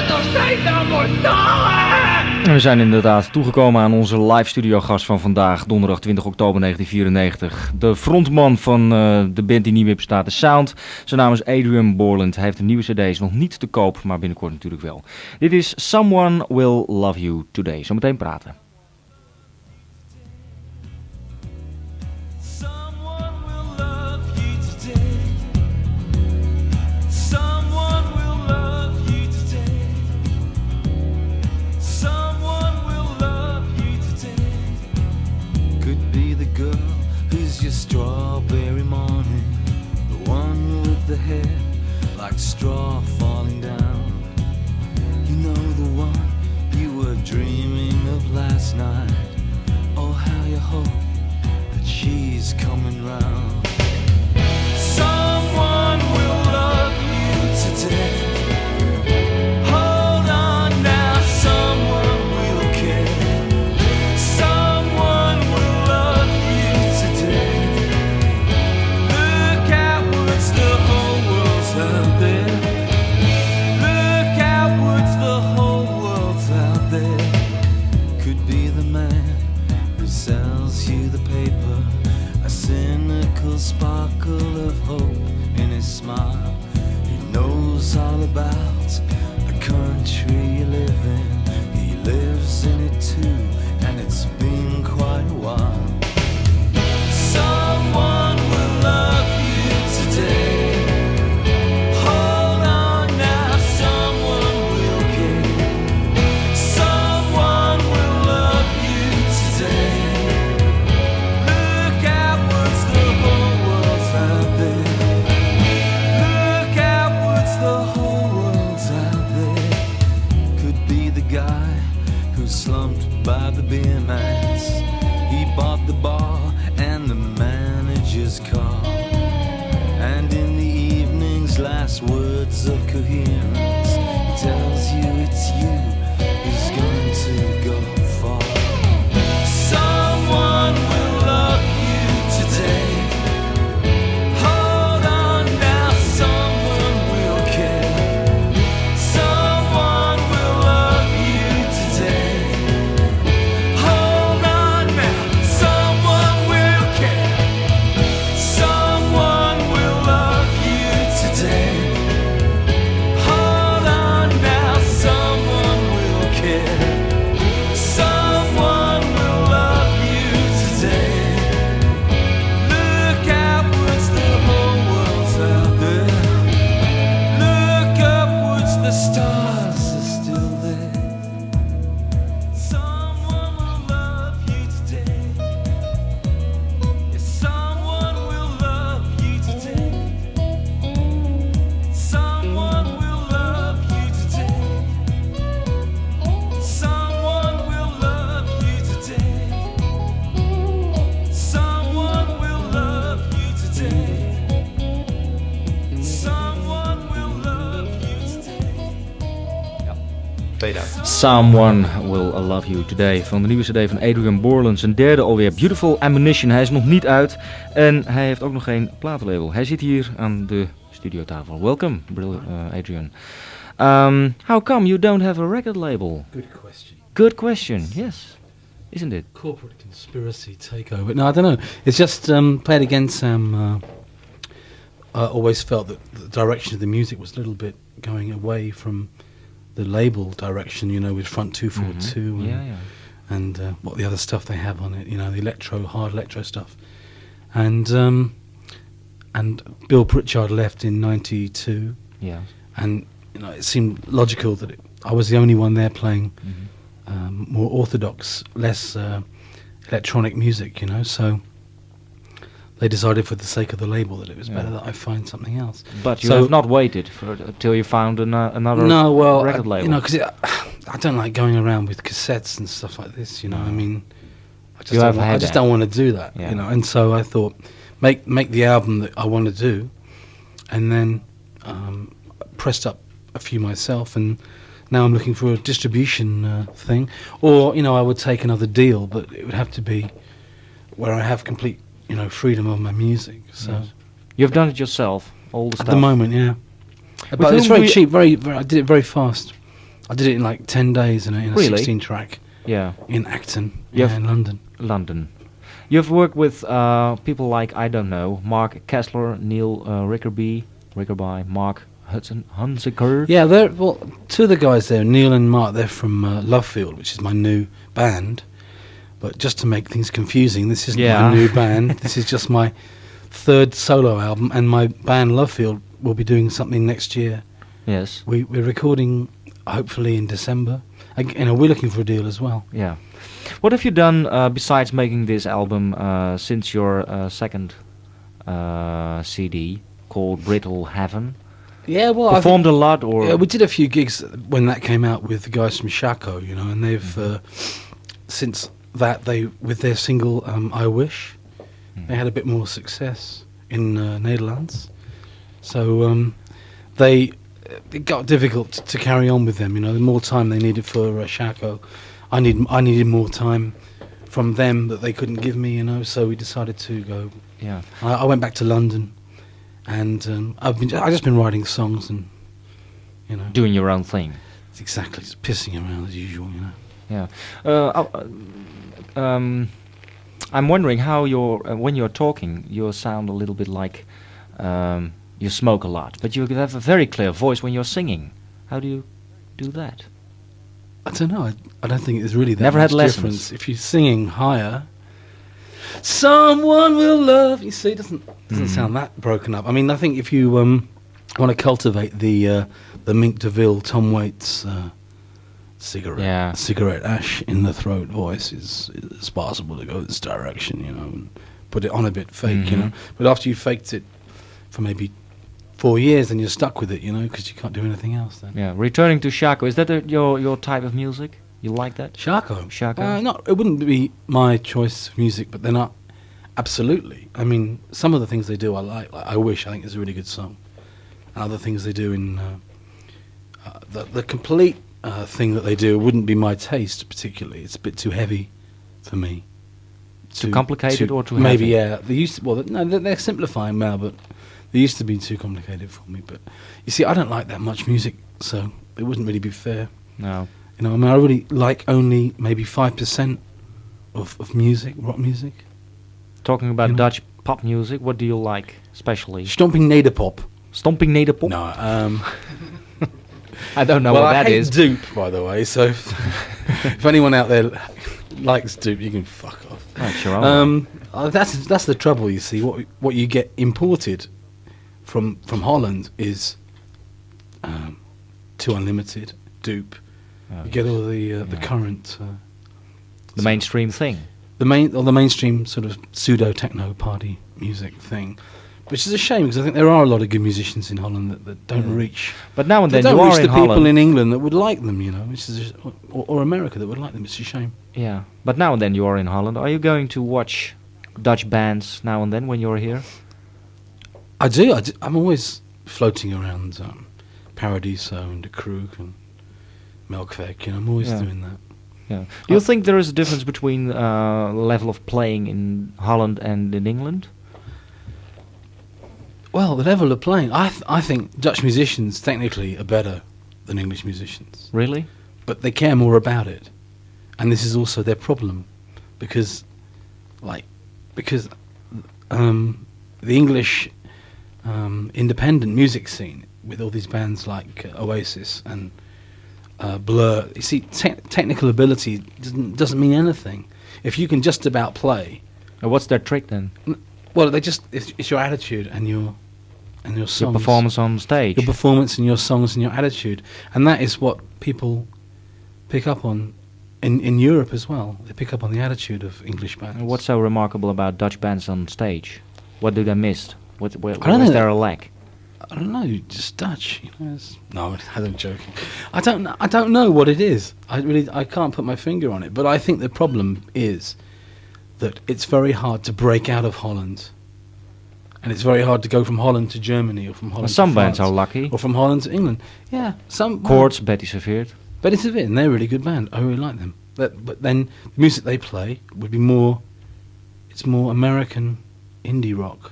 nog steeds aan Mortale! We zijn inderdaad toegekomen aan onze live studiogast van vandaag, donderdag 20 oktober 1994. De frontman van de band die niet meer bestaat, de Sound. Zijn naam is Adrian Borland. Hij heeft een nieuwe cd, is nog niet te koop, maar binnenkort natuurlijk wel. Dit is Someone Will Love You Today. Zometeen praten. Strawberry morning, the one with the hair like straw falling down. You know the one you were dreaming of last night. Oh, how you hope that she's coming round. Someone will love you today. Hold on now, someone will care. Someone will love you today. The whole world's out there. Look outwards, the whole world's out there. Could be the man who sells you the paper, a cynical sparkle of hope in his smile. He knows all about the country you live in. He lives in it too, and it's been quite a while. Someone will love you today. By the beer mats, he bought the bar and the manager's car, and in the evening's last words of coherence, he tells you it's you who's going to go far. Someone will love you today. Hold on now, someone will care. Someone will love you today. Someone Will Love You Today van de nieuwe cd van Adrian Borland. Zijn derde alweer, Beautiful Ammunition. Hij is nog niet uit en hij heeft ook nog geen platenlabel. Hij zit hier aan de studiotafel. Welcome, Adrian. How come you don't have a record label? Good question. Good question, yes. Isn't it? Corporate conspiracy takeover. No, I don't know. It's just played against Sam. I always felt that the direction of the music was a little bit going away from the label direction, you know, with Front 242 and what the other stuff they have on it, you know, the hard electro stuff. And Bill Pritchard left in '92. Yeah. And you know, it seemed logical that I was the only one there playing more orthodox, less electronic music, you know, so they decided for the sake of the label that it was better that I find something else. But you have not waited until you found another record label. You know, because I don't like going around with cassettes and stuff like this, you know, I mean, I just don't want to do that, you know, and so I thought, make the album that I want to do, and then pressed up a few myself, and now I'm looking for a distribution thing, or, you know, I would take another deal, but it would have to be where I have complete, you know, freedom of my music. So you've done it yourself, all the stuff. At the moment, yeah. But it's very cheap. I did it very fast. I did it in like 10 days in a Really? 16 track in Acton, in London. London. You've worked with people like, I don't know, Mark Kessler, Neil Rickerby, Mark Hunziker. Yeah, two of the guys there, Neil and Mark, they're from Lovefield, which is my new band. But just to make things confusing, this isn't my new band. This is just my third solo album, and my band Lovefield will be doing something next year. Yes. We're recording, hopefully, in December. We're looking for a deal as well. Yeah. What have you done besides making this album since your second CD called Brittle Heaven? Yeah, well, performed a lot, or we did a few gigs when that came out with the guys from Shaco, and they've since that with their single I Wish, they had a bit more success in Netherlands. So it got difficult to carry on with them. The more time they needed for Shaco, I needed more time from them that they couldn't give me. So we decided to go. Yeah, I went back to London, and I've just been writing songs and doing your own thing. Exactly, just pissing around as usual. Yeah. I'm wondering how when you're talking, you sound a little bit like you smoke a lot, but you have a very clear voice when you're singing. How do you do that? I don't know. I don't think it's really that Never much had lessons. difference. If you're singing higher, someone will love you. See, it doesn't sound that broken up. I mean, I think if you want to cultivate the Mink DeVille, Tom Waits cigarette ash in the throat voice, it's possible to go this direction, and put it on a bit fake, But after you faked it for maybe 4 years, then you're stuck with it, because you can't do anything else then. Yeah. Returning to Shaco, is that your type of music? You like that? Shaco? No, it wouldn't be my choice of music, but they're not. Absolutely. I mean, some of the things they do I like I Wish, I think is a really good song. And other things they do in the complete thing that they do wouldn't be my taste particularly. It's a bit too heavy for me. Too complicated or too maybe heavy? Yeah. They used to, they're simplifying now, but they used to be too complicated for me. But you see, I don't like that much music, so it wouldn't really be fair. No. I really like only maybe 5% of music, rock music. Talking about Dutch pop music, what do you like especially? Stomping Nederpop. Stomping Nederpop? No, I don't know what that is. I hate dupe, by the way, so if anyone out there likes dupe, you can fuck off. That's your own. That's the trouble, you see. What you get imported from Holland is Too Unlimited, dupe. You get all the current... the mainstream thing. The mainstream sort of pseudo-techno party music thing. Which is a shame, because I think there are a lot of good musicians in Holland that don't reach. But now and then you are in Holland. Don't reach the people in England that would like them, which is or America that would like them. It's a shame. Yeah, but now and then you are in Holland. Are you going to watch Dutch bands now and then when you're here? I do. I'm always floating around Paradiso and De Kroeg and Melkweg. I'm always doing that. Yeah. Do you think there is a difference between level of playing in Holland and in England? Well, the level of playing, I think Dutch musicians technically are better than English musicians. Really? But they care more about it, and this is also their problem, because the English independent music scene with all these bands like Oasis and Blur, you see, technical ability doesn't mean anything. If you can just about play, what's their trick then? Well, it's your attitude and your songs. Your performance on stage. Your performance and your songs and your attitude. And that is what people pick up on in Europe as well. They pick up on the attitude of English bands. What's so remarkable about Dutch bands on stage? What do they miss? Where is know. there a lack? I don't know, just Dutch. No, I'm joking. I don't know what it is. I can't put my finger on it. But I think the problem is that it's very hard to break out of Holland, and it's very hard to go from Holland to Germany or from Holland. Some to bands France, are lucky. or from Holland to England. Yeah, some Chords, Betty Serveert. Betty Serveert, and they're a really good band. I really like them. But then the music they play would be more. It's more American indie rock.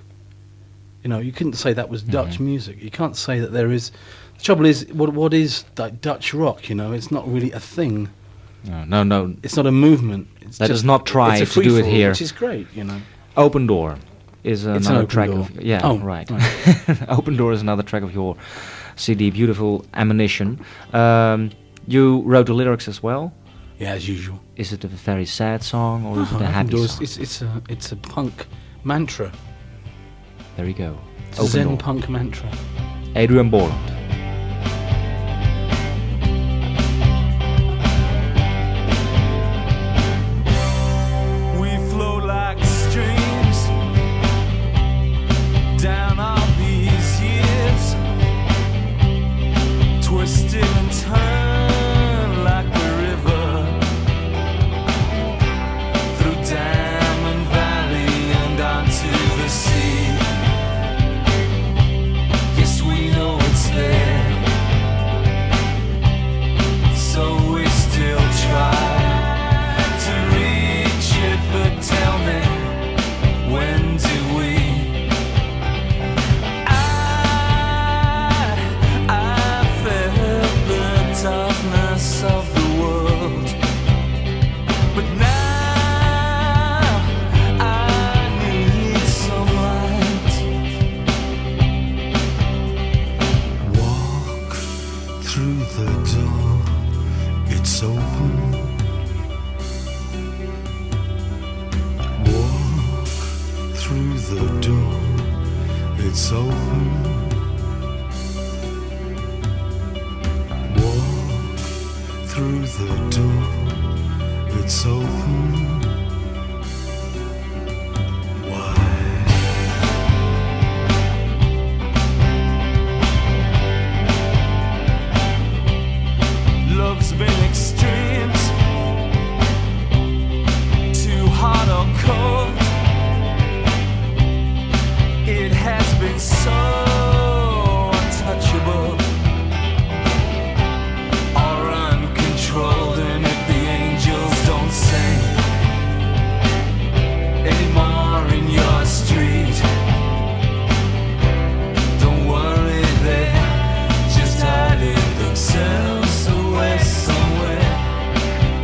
You know, you couldn't say that was Dutch music. You can't say that there is. The trouble is, what is like Dutch rock? You know, it's not really a thing. No. It's not a movement. It's Let just, us not try it's a to do it free-for-all, here. which is great. You know, Open Door is it's another an track open of door. yeah, right. Open Door is another track of your CD, Beautiful Ammunition. You wrote the lyrics as well. Yeah, as usual. Is it a very sad song or is it a happy song? It's a punk mantra. There you go. It's a Zen punk mantra. Adrian Borland. We flow like streams down all these years, twisted and turned like the river through Diamond Valley and onto the sea. Yes, we know it's there, so we still try to reach it, but tell me, when do we? I felt the darkness of the world, but now I need some light. Walk through the door, it's open. Walk through the door, it's open. Walk through the door, it's open. Why? Love's been extremes, too hot or cold. It has been so untouchable or uncontrolled, and if the angels don't sing anymore in your street, don't worry, they're just hiding themselves away somewhere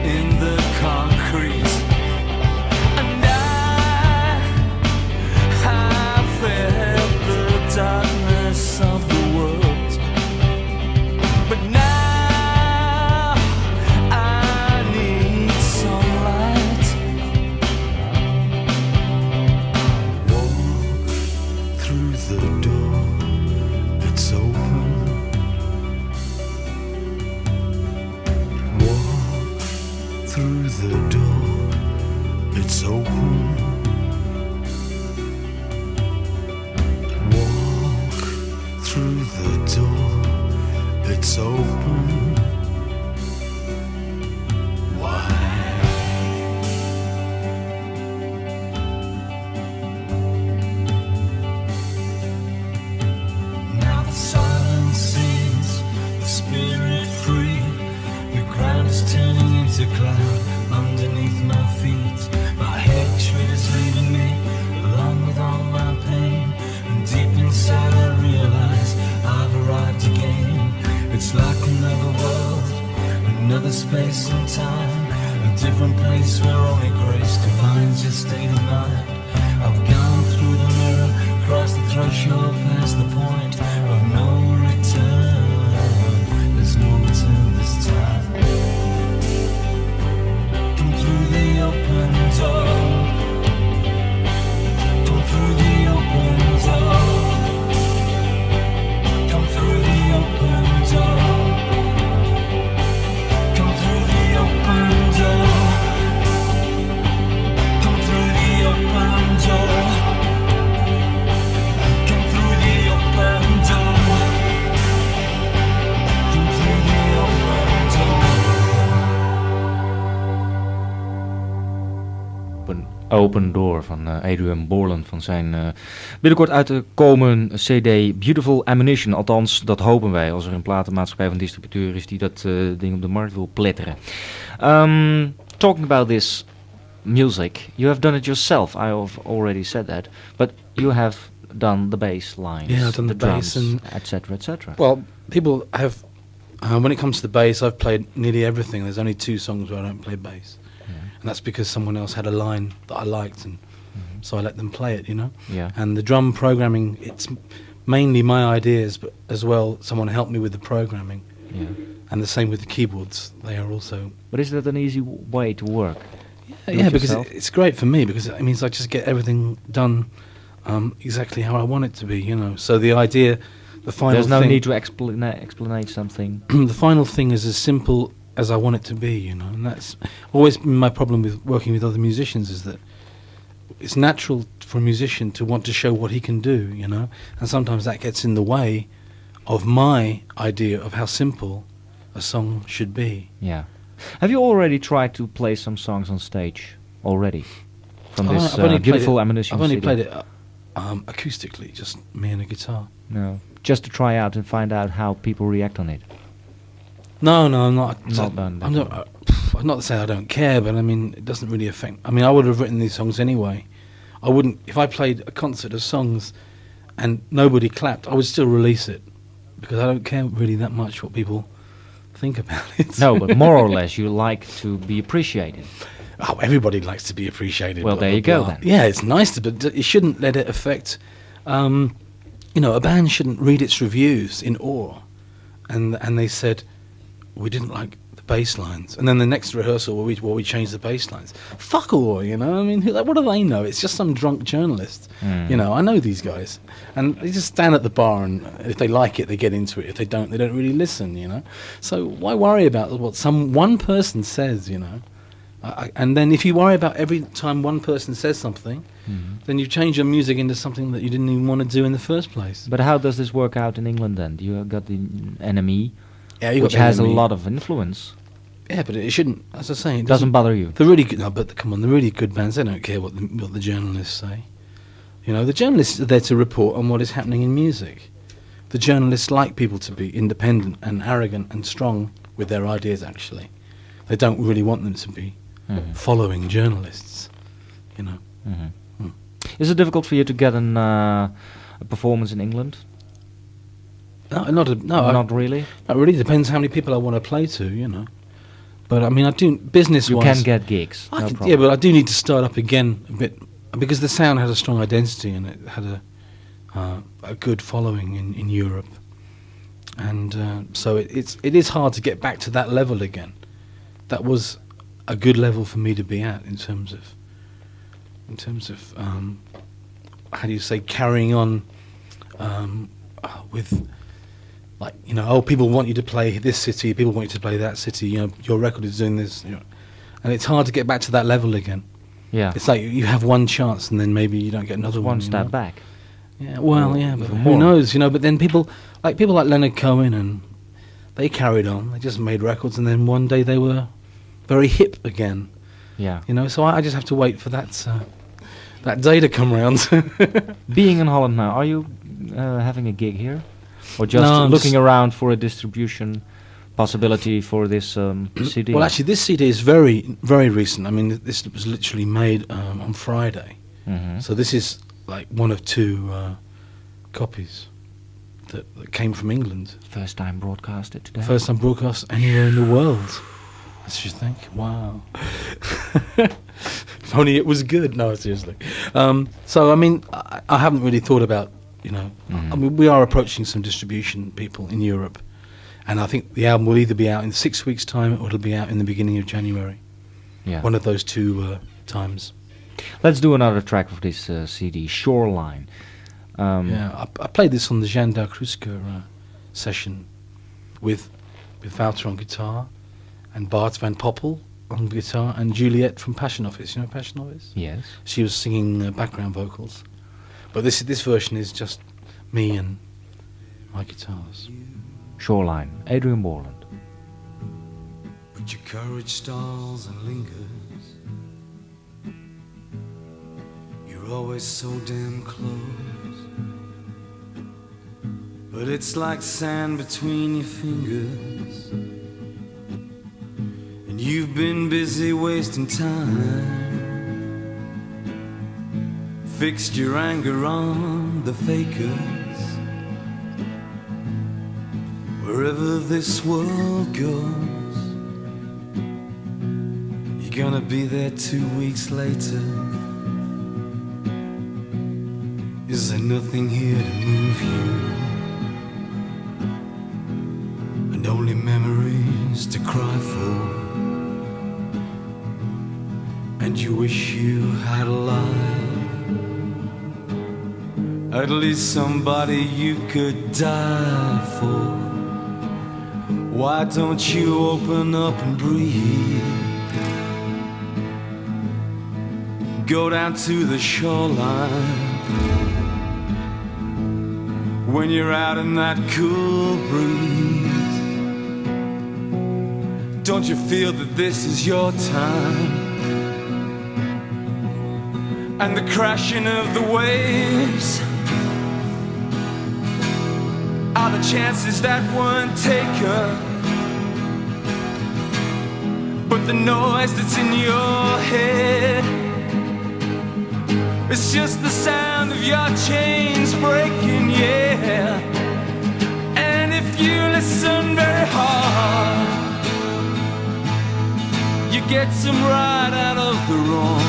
in the concrete. And I felt the darkness of the world, but now I need some light. Walk through the door, it's open. Walk through the door, it's open. Walk through the door, it's open. Why? Now the silence sings, the spirit free. The ground is turning into cloud underneath my feet. My hatred is leaving me, along with all my pain. And deep inside I realize I've arrived again. It's like another world, another space and time, a different place where only grace defines your state of mind. I've gone through the mirror, crossed the threshold, past the point of no return. There's no return this time. Come through the open door. Come through the open door. Come through the open door. Come through the open door. Come through the open door. Come through the open door. Come through the open door. Open Door van Adrian Borland van zijn binnenkort uit te komen CD Beautiful Ammunition. Althans, dat hopen wij als er een platenmaatschappij van distributeur is die dat ding op de markt wil pletteren. Talking about this music, you have done it yourself. I have already said that, but you have done the bass lines. Yeah, I've done the bass drums, and etc., etc. Well, people have. When it comes to the bass, I've played nearly everything. There's only 2 songs where I don't play bass, and that's because someone else had a line that I liked, and so I let them play it. Yeah. And the drum programming, it's mainly my ideas, but as well, someone helped me with the programming. Yeah. And the same with the keyboards. They are also. But is that an easy way to work? Yeah, because it's great for me because it means I just get everything done exactly how I want it to be. So the idea. The final There's no thing, need to explain something. The final thing is as simple as I want it to be, and that's always been my problem with working with other musicians, is that it's natural for a musician to want to show what he can do, and sometimes that gets in the way of my idea of how simple a song should be. Yeah. Have you already tried to play some songs on stage already? From this beautiful Ammunition I've only CD? played it acoustically, just me and a guitar. No. Just to try out and find out how people react on it. No, I'm not. Not done. I'm not to say I don't care, but I mean, it doesn't really affect. I mean, I would have written these songs anyway. I wouldn't, if I played a concert of songs and nobody clapped, I would still release it because I don't care really that much what people think about it. No, but more or less, you like to be appreciated. Oh, everybody likes to be appreciated. Well, blah, there blah, you go blah. then. Yeah, it's nice but you shouldn't let it affect. A band shouldn't read its reviews in awe, and they said we didn't like the bass lines, and then the next rehearsal we changed the bass lines. Fuck all, I mean, what do they know? It's just some drunk journalist. I know these guys, and they just stand at the bar, and if they like it, they get into it. If they don't really listen. So why worry about what one person says? And then if you worry about every time one person says something, then you change your music into something that you didn't even want to do in the first place. But how does this work out in England then? You got the NME, Yeah, which has a lot of influence. Yeah, but it shouldn't. As I say, it Doesn't bother you. The really good, no, but come on, the really good bands, they don't care what the journalists say. The journalists are there to report on what is happening in music. The journalists like people to be independent and arrogant and strong with their ideas. Actually, they don't really want them to be following journalists. Is it difficult for you to get a performance in England? No, not really. It really depends how many people I want to play to. But I mean, I do business-wise. You can get gigs. No problem. Yeah, but I do need to start up again a bit because the sound had a strong identity and it had a good following in Europe, and so it is hard to get back to that level again. That was a good level for me to be at in terms of how do you say, carrying on with, like, people want you to play this city, people want you to play that city, your record is doing this, and it's hard to get back to that level again. Yeah. It's like you have one chance and then maybe you don't get another one. One step back. Yeah, well, yeah, but even who more. knows, but then people like Leonard Cohen, and they carried on, they just made records, and then one day they were very hip again. Yeah. So I just have to wait for that day to come around. Being in Holland now, are you having a gig here? Or just No, I'm looking just around for a distribution possibility for this CD? Well, actually, this CD is very, very recent. I mean, this was literally made on Friday. So this is like one of 2 copies that came from England. First time broadcasted today. First time broadcast anywhere in the world. Let's just think. Wow. If only it was good. No, seriously. So, I mean, I haven't really thought about, I mean, we are approaching some distribution people in Europe. And I think the album will either be out in 6 weeks' time or it'll be out in the beginning of January. Yeah. One of those 2 times. Let's do another track of this CD, Shoreline. I played this on the Jean D'Arcusca session with Wouter on guitar and Bart van Poppel on guitar and Juliet from Passion Office. You know Passion Office? Yes. She was singing background vocals. But this version is just me and my guitars. Shoreline, Adrian Borland. But your courage stalls and lingers. You're always so damn close. But it's like sand between your fingers. And you've been busy wasting time. Fixed your anger on find the fakers. Wherever this world goes, you're gonna be there 2 weeks later. Is there nothing here to move you? And only memories to cry for? And you wish you had a life, at least somebody you could die for. Why don't you open up and breathe? Go down to the shoreline. When you're out in that cool breeze, don't you feel that this is your time? And the crashing of the waves are the chances that weren't taken. But the noise that's in your head, it's just the sound of your chains breaking, yeah. And if you listen very hard, you get some right out of the wrong.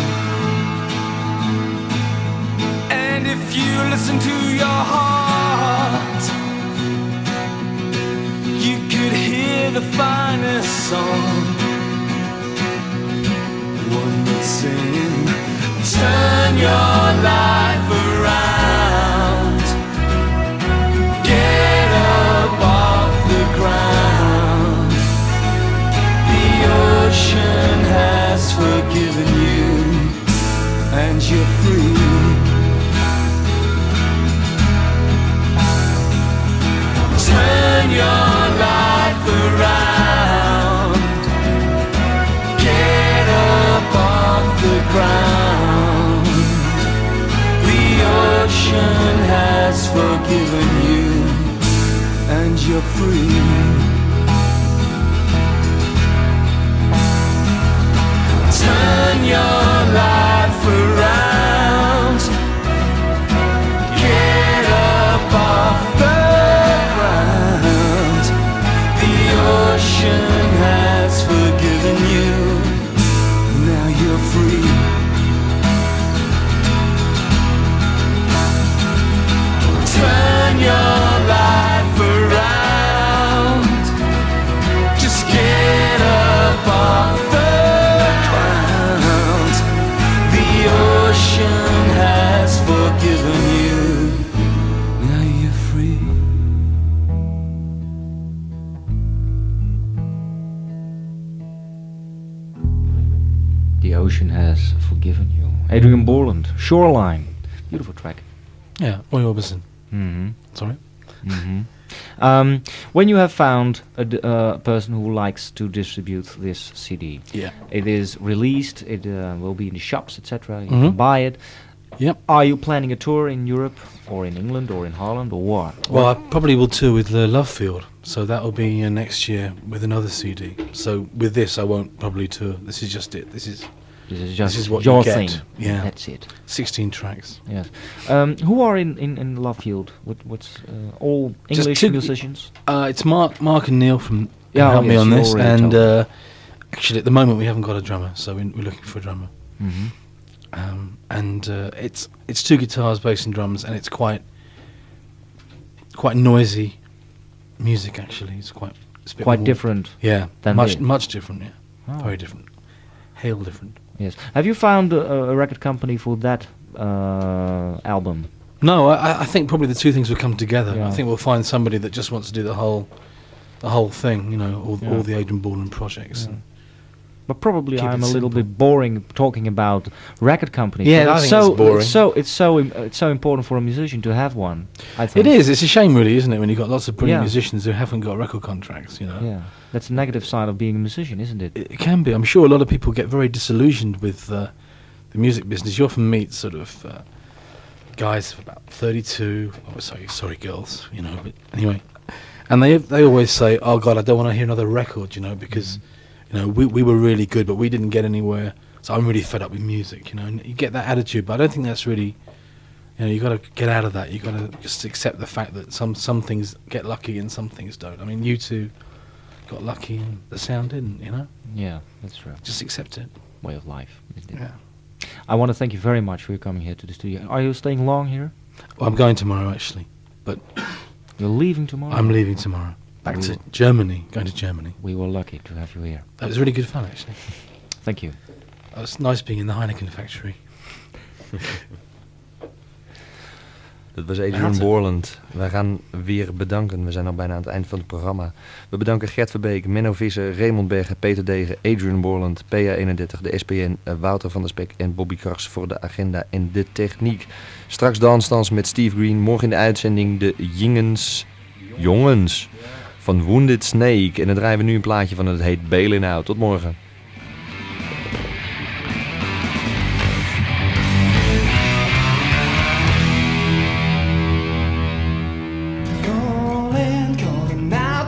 And if you listen to your heart, you could hear the finest song. One that's singing, turn your life around. Get up off the ground. The ocean has forgiven you, and you're free. Turn your life around. Get up off the ground. The ocean has forgiven you, and you're free. Turn your life around. Get up off the ground. The ocean has forgiven you. Now you're free. Turn your life around. Just get up off the ground. The ocean has forgiven you. Now you're free. The ocean has forgiven you. Adrian Borland, Shoreline. Beautiful track. Yeah, Roy Orbison. Mm-hmm. Sorry. Mm-hmm. When you have found a person who likes to distribute this CD, Yeah. it is released, it will be in the shops, etc. You Mhm. can buy it. Yep. Are you planning a tour in Europe, or in England, or in Holland, or what? Well, I probably will tour with Love Field, so that will be next year with another CD. So with this, I won't probably tour. This is just it. This is This is what your you get. thing. Yeah. That's it. 16 tracks. Yes. Who are in Love Field? What's all Just English two- musicians? It's Mark and Neil from Yeah, help me yes, on you this, already and told me. actually at the moment we haven't got a drummer, so we're looking for a drummer. Mm-hmm. And it's two guitars, bass and drums, and it's quite noisy music. Actually, it's a bit Quite more- different. Yeah, than much this. much different. Yeah, Oh. very different. Hail different. Yes. Have you found a record company for that album? No, I think probably the two things will come together. Yeah. I think we'll find somebody that just wants to do the whole thing. You know, Yeah. all the Adrian Borland projects. Yeah. And But probably Keep I'm it a little simple. bit boring talking about record companies. Yeah, but I think it's boring. It's so important for a musician to have one. I think it is. It's a shame, really, isn't it, when you've got lots of brilliant Yeah. musicians who haven't got record contracts. You know. Yeah, that's a negative side of being a musician, isn't it? It can be. I'm sure a lot of people get very disillusioned with the music business. You often meet sort of guys of about 32. Oh, sorry, girls. You know, but anyway, and they always say, "Oh God, I don't want to hear another record," you know, because you know we were really good, but we didn't get anywhere. So I'm really fed up with music, you know. And you get that attitude, but I don't think that's really You got to get out of that. You got to just accept the fact that some things get lucky and some things don't. I mean, you two got lucky and the sound didn't. Yeah, that's true. Just accept it. Way of life. Yeah. I want to thank you very much for coming here to the studio. Are you staying long here? Well, I'm going tomorrow actually, but You're leaving tomorrow? I'm leaving tomorrow. Back to Germany. Going to Germany. We were lucky to have you here. That was really good fun actually. Thank you. It was nice being in the Heineken factory. Dat was Adrian Borland. Wij gaan weer bedanken. We zijn al bijna aan het eind van het programma. We bedanken Gert Verbeek, Menno Visser, Raymond Bergen, Peter Degen, Adrian Borland, PA31, de SPN, Wouter van der Spek en Bobby Krachs voor de agenda en de techniek. Straks Dance met Steve Green. Morgen in de uitzending de jongens van Wounded Snake. En dan draaien we nu een plaatje van, het heet Bailin' Out. Tot morgen.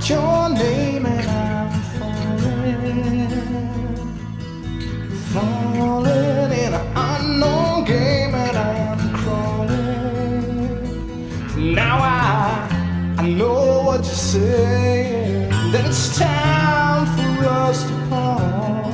Your name and I'm falling in an unknown game and I'm crawling. Now I know what you're saying, that it's time for us to part.